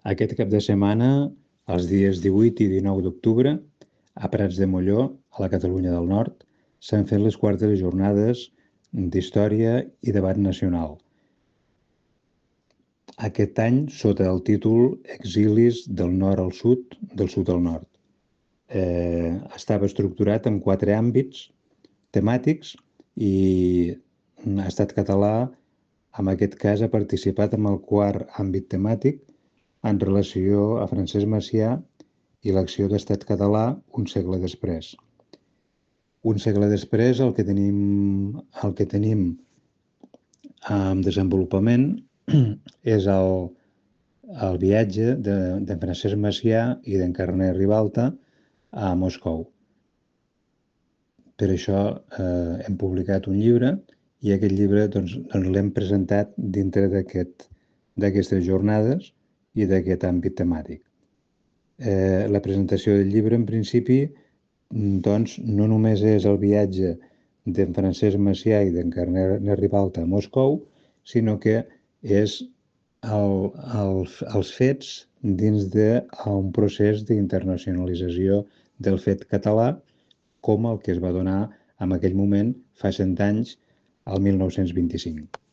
Aquest cap de setmana, els dies 18 i 19 d'octubre, a Prats de Molló, a la Catalunya del Nord, s'han fet les quartes jornades d'Història i Debat Nacional. Aquest any sota el títol Exilis del nord al sud, del sud al nord. Estava estructurat en 4 àmbits temàtics i ha estat català, en aquest cas ha participat en el 4è àmbit temàtic en relació a Francesc Macià i l'acció d'Estat català un segle després. Un segle després el que tenim en desenvolupament és el viatge de Francesc Macià i d'en Carner Ribalta a Moscou. Per això hem publicat un llibre i aquest llibre l'hem presentat dintre d'aquestes jornades i d'aquest àmbit temàtic. La presentació del llibre, en principi, no només és el viatge d'en Francesc Macià i d'en Carner Ribalta a Moscou, sinó que és els fets dins d'un procés d'internacionalització del fet català, com el que es va donar en aquell moment, fa 100 anys, el 1925.